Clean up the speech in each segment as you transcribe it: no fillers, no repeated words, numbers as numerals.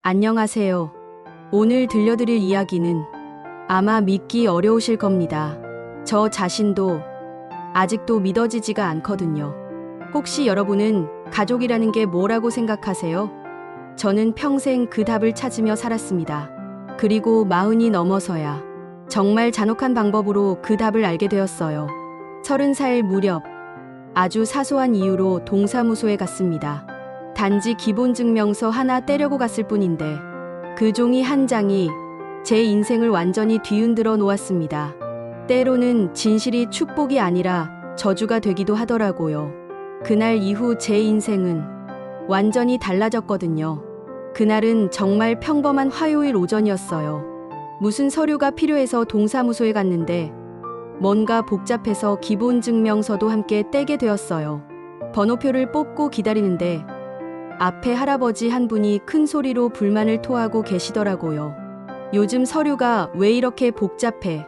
안녕하세요. 오늘 들려드릴 이야기는 아마 믿기 어려우실 겁니다. 저 자신도 아직도 믿어지지가 않거든요. 혹시 여러분은 가족이라는 게 뭐라고 생각하세요? 저는 평생 그 답을 찾으며 살았습니다. 그리고 40이 넘어서야 정말 잔혹한 방법으로 그 답을 알게 되었어요. 30살 무렵 아주 사소한 이유로 동사무소에 갔습니다. 단지 기본증명서 하나 떼려고 갔을 뿐인데 그 종이 한 장이 제 인생을 완전히 뒤흔들어 놓았습니다. 때로는 진실이 축복이 아니라 저주가 되기도 하더라고요. 그날 이후 제 인생은 완전히 달라졌거든요. 그날은 정말 평범한 화요일 오전이었어요. 무슨 서류가 필요해서 동사무소에 갔는데 뭔가 복잡해서 기본증명서도 함께 떼게 되었어요. 번호표를 뽑고 기다리는데 앞에 할아버지 한 분이 큰 소리로 불만을 토하고 계시더라고요. 요즘 서류가 왜 이렇게 복잡해?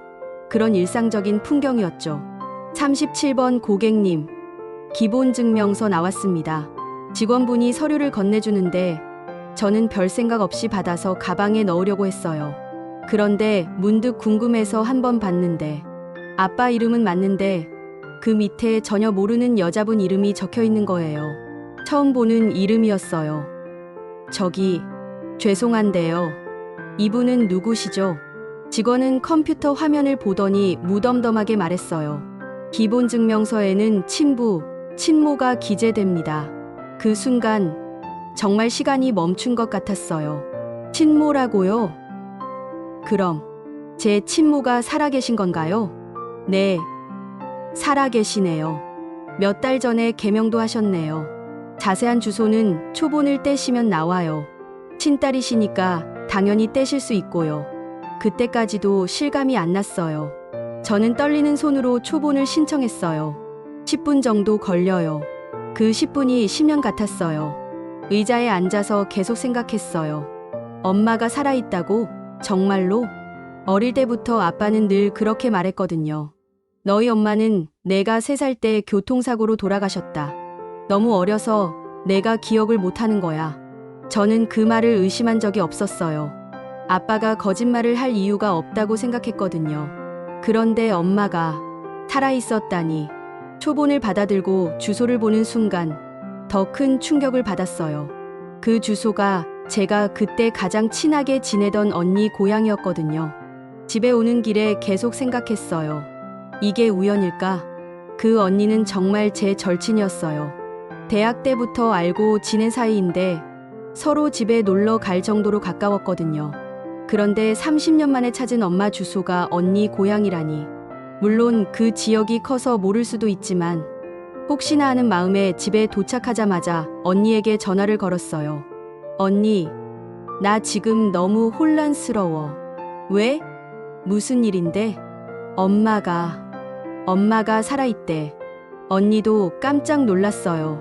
그런 일상적인 풍경이었죠. 37번 고객님, 기본증명서 나왔습니다. 직원분이 서류를 건네주는데 저는 별 생각 없이 받아서 가방에 넣으려고 했어요. 그런데 문득 궁금해서 한번 봤는데 아빠 이름은 맞는데 그 밑에 전혀 모르는 여자분 이름이 적혀 있는 거예요. 처음 보는 이름이었어요. 저기, 죄송한데요. 이분은 누구시죠? 직원은 컴퓨터 화면을 보더니 무덤덤하게 말했어요. 기본증명서에는 친부, 친모가 기재됩니다. 그 순간 정말 시간이 멈춘 것 같았어요. 친모라고요? 그럼 제 친모가 살아계신 건가요? 네, 살아계시네요. 몇 달 전에 개명도 하셨네요. 자세한 주소는 초본을 떼시면 나와요. 친딸이시니까 당연히 떼실 수 있고요. 그때까지도 실감이 안 났어요. 저는 떨리는 손으로 초본을 신청했어요. 10분 정도 걸려요. 그 10분이 10년 같았어요. 의자에 앉아서 계속 생각했어요. 엄마가 살아있다고? 정말로? 어릴 때부터 아빠는 늘 그렇게 말했거든요. 너희 엄마는 내가 3살 때 교통사고로 돌아가셨다. 너무 어려서 내가 기억을 못하는 거야. 저는 그 말을 의심한 적이 없었어요. 아빠가 거짓말을 할 이유가 없다고 생각했거든요. 그런데 엄마가 살아있었다니. 초본을 받아들고 주소를 보는 순간 더 큰 충격을 받았어요. 그 주소가 제가 그때 가장 친하게 지내던 언니 고향이었거든요. 집에 오는 길에 계속 생각했어요. 이게 우연일까? 그 언니는 정말 제 절친이었어요. 대학 때부터 알고 지낸 사이인데 서로 집에 놀러 갈 정도로 가까웠거든요. 그런데 30년 만에 찾은 엄마 주소가 언니 고향이라니. 물론 그 지역이 커서 모를 수도 있지만 혹시나 하는 마음에 집에 도착하자마자 언니에게 전화를 걸었어요. 언니, 나 지금 너무 혼란스러워. 왜? 무슨 일인데? 엄마가 살아있대. 언니도 깜짝 놀랐어요.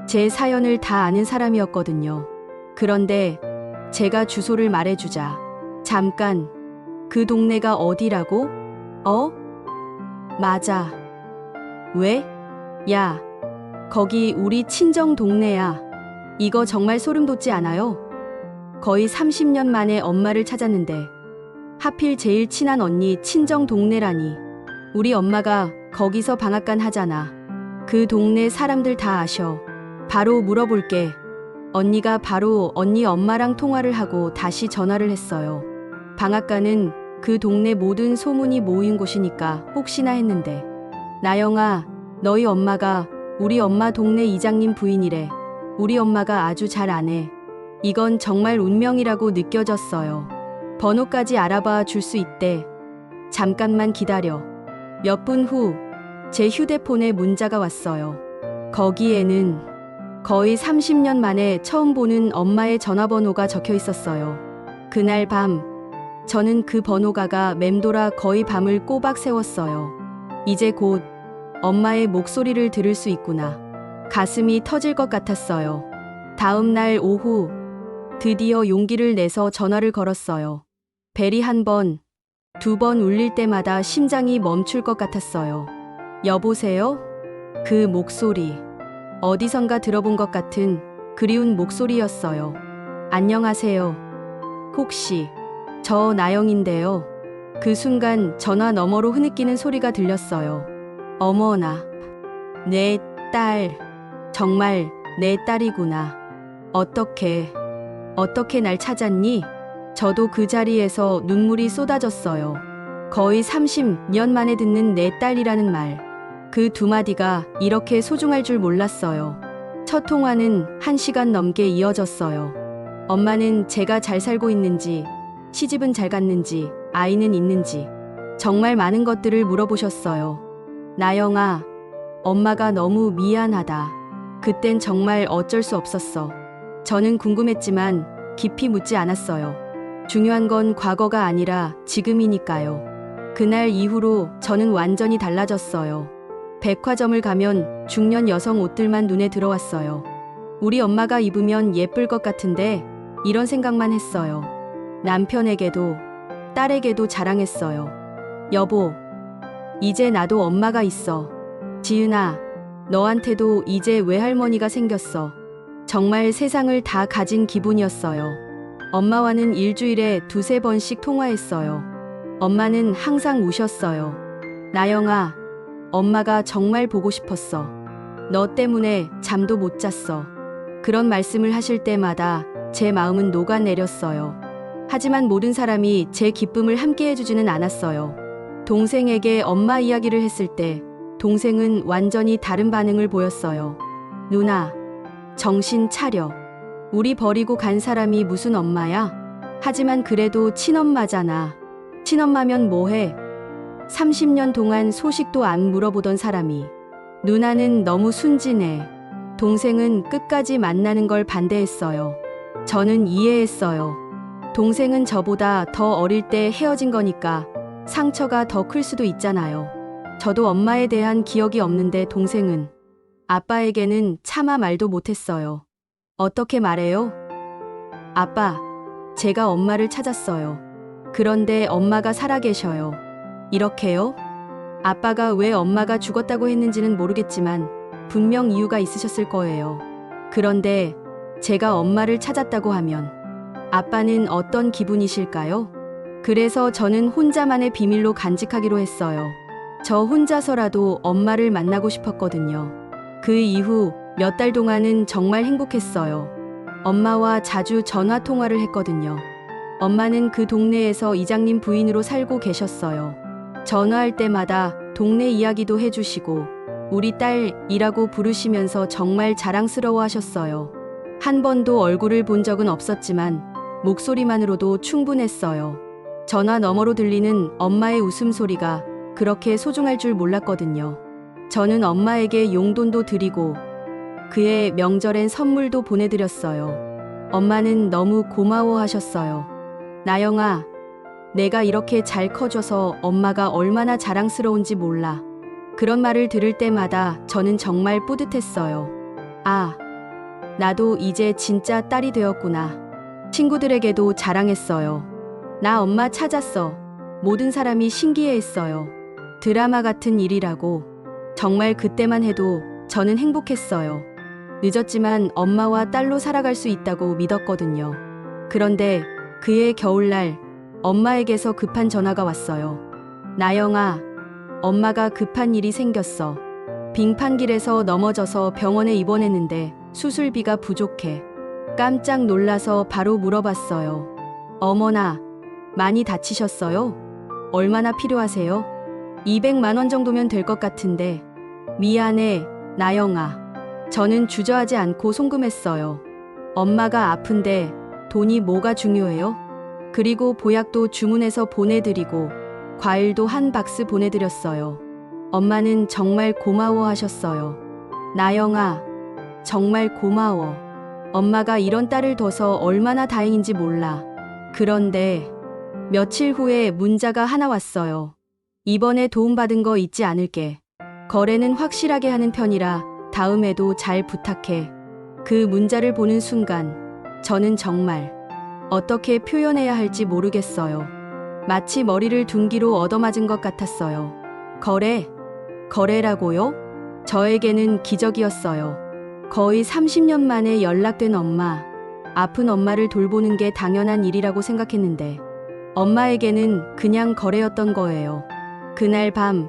제 사연을 다 아는 사람이었거든요. 그런데 제가 주소를 말해주자. 잠깐, 그 동네가 어디라고? 맞아. 왜? 야, 거기 우리 친정 동네야. 이거 정말 소름 돋지 않아요? 거의 30년 만에 엄마를 찾았는데 하필 제일 친한 언니 친정 동네라니. 우리 엄마가 거기서 방앗간 하잖아. 그 동네 사람들 다 아셔. 바로 물어볼게. 언니가 바로 언니 엄마랑 통화를 하고 다시 전화를 했어요. 방앗간은 그 동네 모든 소문이 모인 곳이니까 혹시나 했는데. 나영아, 너희 엄마가 우리 엄마 동네 이장님 부인이래. 우리 엄마가 아주 잘 아네. 이건 정말 운명이라고 느껴졌어요. 번호까지 알아봐 줄 수 있대. 잠깐만 기다려. 몇 분 후 제 휴대폰에 문자가 왔어요. 거기에는 거의 30년 만에 처음 보는 엄마의 전화번호가 적혀 있었어요. 그날 밤 저는 그 번호가가 맴돌아 거의 밤을 꼬박 새웠어요. 이제 곧 엄마의 목소리를 들을 수 있구나. 가슴이 터질 것 같았어요. 다음 날 오후 드디어 용기를 내서 전화를 걸었어요. 벨이 1번, 2번 울릴 때마다 심장이 멈출 것 같았어요. 여보세요? 그 목소리. 어디선가 들어본 것 같은 그리운 목소리였어요. 안녕하세요. 혹시 저 나영인데요. 그 순간 전화 너머로 흐느끼는 소리가 들렸어요. 어머나, 내 딸, 정말 내 딸이구나. 어떻게 날 찾았니? 저도 그 자리에서 눈물이 쏟아졌어요. 거의 30년 만에 듣는 내 딸이라는 말. 그 두 마디가 이렇게 소중할 줄 몰랐어요. 첫 통화는 1시간 넘게 이어졌어요. 엄마는 제가 잘 살고 있는지, 시집은 잘 갔는지, 아이는 있는지, 정말 많은 것들을 물어보셨어요. 나영아, 엄마가 너무 미안하다. 그땐 정말 어쩔 수 없었어. 저는 궁금했지만 깊이 묻지 않았어요. 중요한 건 과거가 아니라 지금이니까요. 그날 이후로 저는 완전히 달라졌어요. 백화점을 가면 중년 여성 옷들만 눈에 들어왔어요. 우리 엄마가 입으면 예쁠 것 같은데 이런 생각만 했어요. 남편에게도 딸에게도 자랑했어요. 여보, 이제 나도 엄마가 있어. 지은아, 너한테도 이제 외할머니가 생겼어. 정말 세상을 다 가진 기분이었어요. 엄마와는 일주일에 2~3번씩 통화했어요. 엄마는 항상 우셨어요. 나영아, 엄마가 정말 보고 싶었어. 너 때문에 잠도 못 잤어. 그런 말씀을 하실 때마다 제 마음은 녹아내렸어요. 하지만 모든 사람이 제 기쁨을 함께 해주지는 않았어요. 동생에게 엄마 이야기를 했을 때 동생은 완전히 다른 반응을 보였어요. 누나, 정신 차려. 우리 버리고 간 사람이 무슨 엄마야? 하지만 그래도 친엄마잖아. 친엄마면 뭐해? 30년 동안 소식도 안 물어보던 사람이. 누나는 너무 순진해. 동생은 끝까지 만나는 걸 반대했어요. 저는 이해했어요. 동생은 저보다 더 어릴 때 헤어진 거니까 상처가 더 클 수도 있잖아요. 저도 엄마에 대한 기억이 없는데 동생은. 아빠에게는 차마 말도 못했어요. 어떻게 말해요? 아빠, 제가 엄마를 찾았어요. 그런데 엄마가 살아계셔요. 이렇게요? 아빠가 왜 엄마가 죽었다고 했는지는 모르겠지만 분명 이유가 있으셨을 거예요. 그런데 제가 엄마를 찾았다고 하면 아빠는 어떤 기분이실까요? 그래서 저는 혼자만의 비밀로 간직하기로 했어요. 저 혼자서라도 엄마를 만나고 싶었거든요. 그 이후 몇 달 동안은 정말 행복했어요. 엄마와 자주 전화 통화를 했거든요. 엄마는 그 동네에서 이장님 부인으로 살고 계셨어요. 전화할 때마다 동네 이야기도 해주시고 우리 딸이라고 부르시면서 정말 자랑스러워 하셨어요. 한 번도 얼굴을 본 적은 없었지만 목소리만으로도 충분했어요. 전화 너머로 들리는 엄마의 웃음소리가 그렇게 소중할 줄 몰랐거든요. 저는 엄마에게 용돈도 드리고 그의 명절엔 선물도 보내드렸어요. 엄마는 너무 고마워하셨어요. 나영아, 내가 이렇게 잘 커져서 엄마가 얼마나 자랑스러운지 몰라. 그런 말을 들을 때마다 저는 정말 뿌듯했어요. 아, 나도 이제 진짜 딸이 되었구나. 친구들에게도 자랑했어요. 나 엄마 찾았어. 모든 사람이 신기해했어요. 드라마 같은 일이라고. 정말 그때만 해도 저는 행복했어요. 늦었지만 엄마와 딸로 살아갈 수 있다고 믿었거든요. 그런데 그해 겨울날 엄마에게서 급한 전화가 왔어요. 나영아, 엄마가 급한 일이 생겼어. 빙판길에서 넘어져서 병원에 입원했는데 수술비가 부족해. 깜짝 놀라서 바로 물어봤어요. 어머나, 많이 다치셨어요? 얼마나 필요하세요? 200만 원 정도면 될 것 같은데. 미안해, 나영아. 저는 주저하지 않고 송금했어요. 엄마가 아픈데 돈이 뭐가 중요해요? 그리고 보약도 주문해서 보내드리고 과일도 한 박스 보내드렸어요. 엄마는 정말 고마워하셨어요. 나영아, 정말 고마워. 엄마가 이런 딸을 둬서 얼마나 다행인지 몰라. 그런데 며칠 후에 문자가 하나 왔어요. 이번에 도움받은 거 잊지 않을게. 거래는 확실하게 하는 편이라 다음에도 잘 부탁해. 그 문자를 보는 순간 저는 정말 어떻게 표현해야 할지 모르겠어요. 마치 머리를 둔기로 얻어맞은 것 같았어요. 거래라고요? 저에게는 기적이었어요. 거의 30년 만에 연락된 엄마. 아픈 엄마를 돌보는 게 당연한 일이라고 생각했는데 엄마에게는 그냥 거래였던 거예요. 그날 밤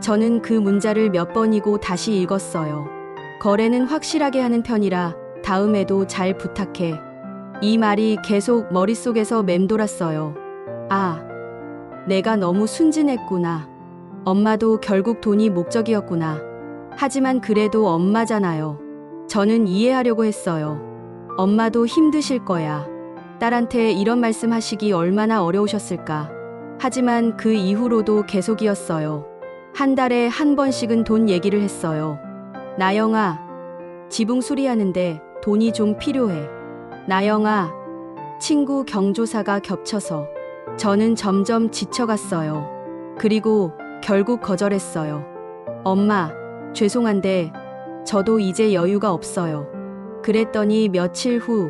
저는 그 문자를 몇 번이고 다시 읽었어요. 거래는 확실하게 하는 편이라 다음에도 잘 부탁해. 이 말이 계속 머릿속에서 맴돌았어요. 아, 내가 너무 순진했구나. 엄마도 결국 돈이 목적이었구나. 하지만 그래도 엄마잖아요. 저는 이해하려고 했어요. 엄마도 힘드실 거야. 딸한테 이런 말씀 하시기 얼마나 어려우셨을까. 하지만 그 이후로도 계속이었어요. 한 달에 한 번씩은 돈 얘기를 했어요. 나영아, 지붕 수리하는데 돈이 좀 필요해. 나영아, 친구 경조사가 겹쳐서. 저는 점점 지쳐갔어요. 그리고 결국 거절했어요. 엄마, 죄송한데 저도 이제 여유가 없어요. 그랬더니 며칠 후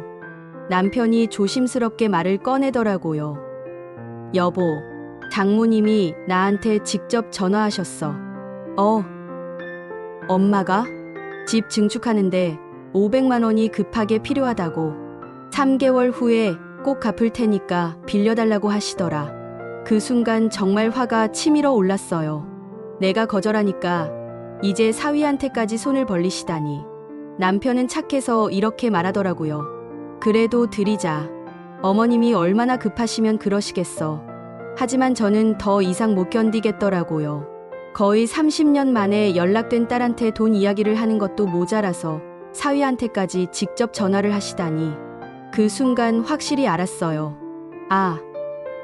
남편이 조심스럽게 말을 꺼내더라고요. 여보, 장모님이 나한테 직접 전화하셨어. 엄마가? 집 증축하는데 500만 원이 급하게 필요하다고. 3개월 후에 꼭 갚을 테니까 빌려달라고 하시더라. 그 순간 정말 화가 치밀어 올랐어요. 내가 거절하니까 이제 사위한테까지 손을 벌리시다니. 남편은 착해서 이렇게 말하더라고요. 그래도 드리자. 어머님이 얼마나 급하시면 그러시겠어. 하지만 저는 더 이상 못 견디겠더라고요. 거의 30년 만에 연락된 딸한테 돈 이야기를 하는 것도 모자라서 사위한테까지 직접 전화를 하시다니. 그 순간 확실히 알았어요. 아,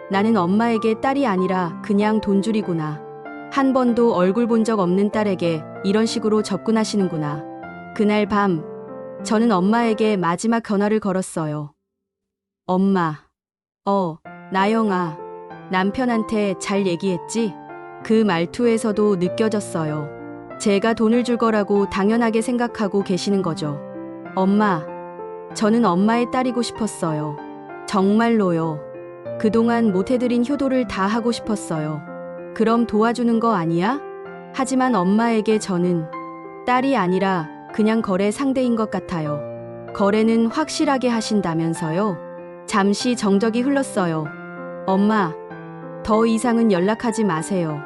나는 엄마에게 딸이 아니라 그냥 돈줄이구나. 한 번도 얼굴 본 적 없는 딸에게 이런 식으로 접근하시는구나. 그날 밤 저는 엄마에게 마지막 전화를 걸었어요. 엄마, 나영아, 남편한테 잘 얘기했지? 그 말투에서도 느껴졌어요. 제가 돈을 줄 거라고 당연하게 생각하고 계시는 거죠. 엄마, 저는 엄마의 딸이고 싶었어요. 정말로요. 그동안 못해드린 효도를 다 하고 싶었어요. 그럼 도와주는 거 아니야? 하지만 엄마에게 저는 딸이 아니라 그냥 거래 상대인 것 같아요. 거래는 확실하게 하신다면서요? 잠시 정적이 흘렀어요. 엄마, 더 이상은 연락하지 마세요.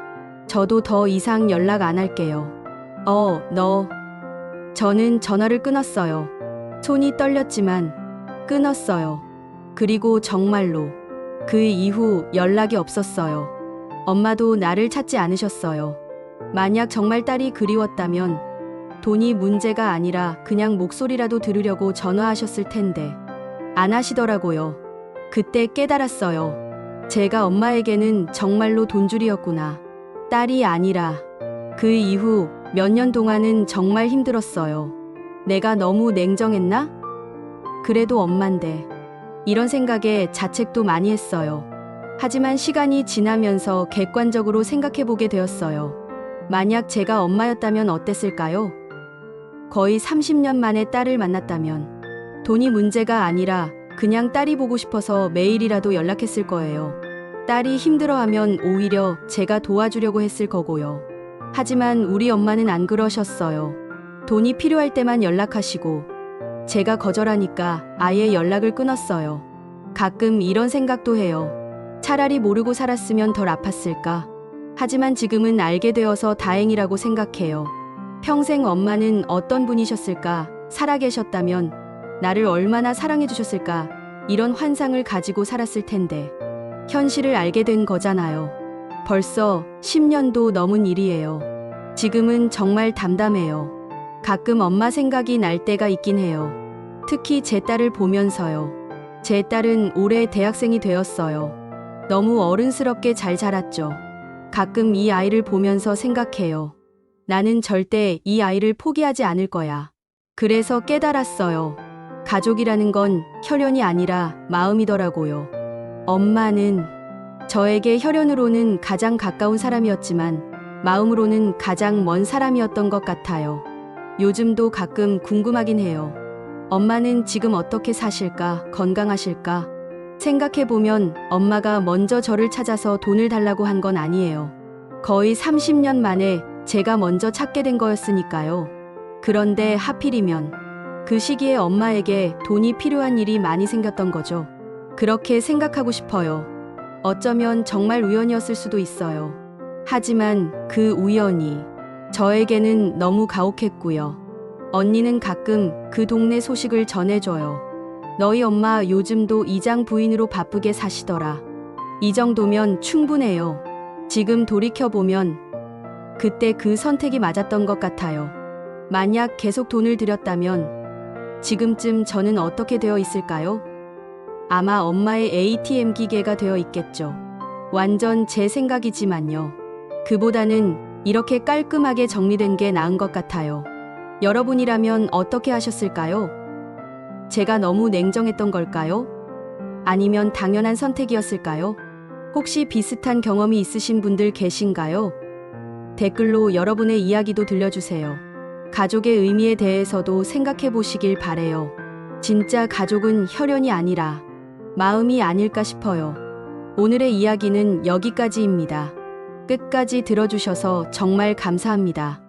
저도 더 이상 연락 안 할게요. 저는 전화를 끊었어요. 손이 떨렸지만 끊었어요. 그리고 정말로 그 이후 연락이 없었어요. 엄마도 나를 찾지 않으셨어요. 만약 정말 딸이 그리웠다면 돈이 문제가 아니라 그냥 목소리라도 들으려고 전화하셨을 텐데 안 하시더라고요. 그때 깨달았어요. 제가 엄마에게는 정말로 돈줄이었구나. 딸이 아니라. 그 이후 몇 년 동안은 정말 힘들었어요. 내가 너무 냉정했나? 그래도 엄만데. 이런 생각에 자책도 많이 했어요. 하지만 시간이 지나면서 객관적으로 생각해보게 되었어요. 만약 제가 엄마였다면 어땠을까요? 거의 30년 만에 딸을 만났다면 돈이 문제가 아니라 그냥 딸이 보고 싶어서 매일이라도 연락했을 거예요. 딸이 힘들어하면 오히려 제가 도와주려고 했을 거고요. 하지만 우리 엄마는 안 그러셨어요. 돈이 필요할 때만 연락하시고 제가 거절하니까 아예 연락을 끊었어요. 가끔 이런 생각도 해요. 차라리 모르고 살았으면 덜 아팠을까? 하지만 지금은 알게 되어서 다행이라고 생각해요. 평생 엄마는 어떤 분이셨을까? 살아계셨다면 나를 얼마나 사랑해 주셨을까? 이런 환상을 가지고 살았을 텐데 현실을 알게 된 거잖아요. 벌써 10년도 넘은 일이에요. 지금은 정말 담담해요. 가끔 엄마 생각이 날 때가 있긴 해요. 특히 제 딸을 보면서요. 제 딸은 올해 대학생이 되었어요. 너무 어른스럽게 잘 자랐죠. 가끔 이 아이를 보면서 생각해요. 나는 절대 이 아이를 포기하지 않을 거야. 그래서 깨달았어요. 가족이라는 건 혈연이 아니라 마음이더라고요. 엄마는 저에게 혈연으로는 가장 가까운 사람이었지만 마음으로는 가장 먼 사람이었던 것 같아요. 요즘도 가끔 궁금하긴 해요. 엄마는 지금 어떻게 사실까? 건강하실까? 생각해보면 엄마가 먼저 저를 찾아서 돈을 달라고 한 건 아니에요. 거의 30년 만에 제가 먼저 찾게 된 거였으니까요. 그런데 하필이면 그 시기에 엄마에게 돈이 필요한 일이 많이 생겼던 거죠. 그렇게 생각하고 싶어요. 어쩌면 정말 우연이었을 수도 있어요. 하지만 그 우연이 저에게는 너무 가혹했고요. 언니는 가끔 그 동네 소식을 전해줘요. 너희 엄마 요즘도 이장 부인으로 바쁘게 사시더라. 이 정도면 충분해요. 지금 돌이켜보면 그때 그 선택이 맞았던 것 같아요. 만약 계속 돈을 들였다면 지금쯤 저는 어떻게 되어 있을까요? 아마 엄마의 ATM 기계가 되어 있겠죠. 완전 제 생각이지만요. 그보다는 이렇게 깔끔하게 정리된 게 나은 것 같아요. 여러분이라면 어떻게 하셨을까요? 제가 너무 냉정했던 걸까요? 아니면 당연한 선택이었을까요? 혹시 비슷한 경험이 있으신 분들 계신가요? 댓글로 여러분의 이야기도 들려주세요. 가족의 의미에 대해서도 생각해 보시길 바래요. 진짜 가족은 혈연이 아니라 마음이 아닐까 싶어요. 오늘의 이야기는 여기까지입니다. 끝까지 들어주셔서 정말 감사합니다.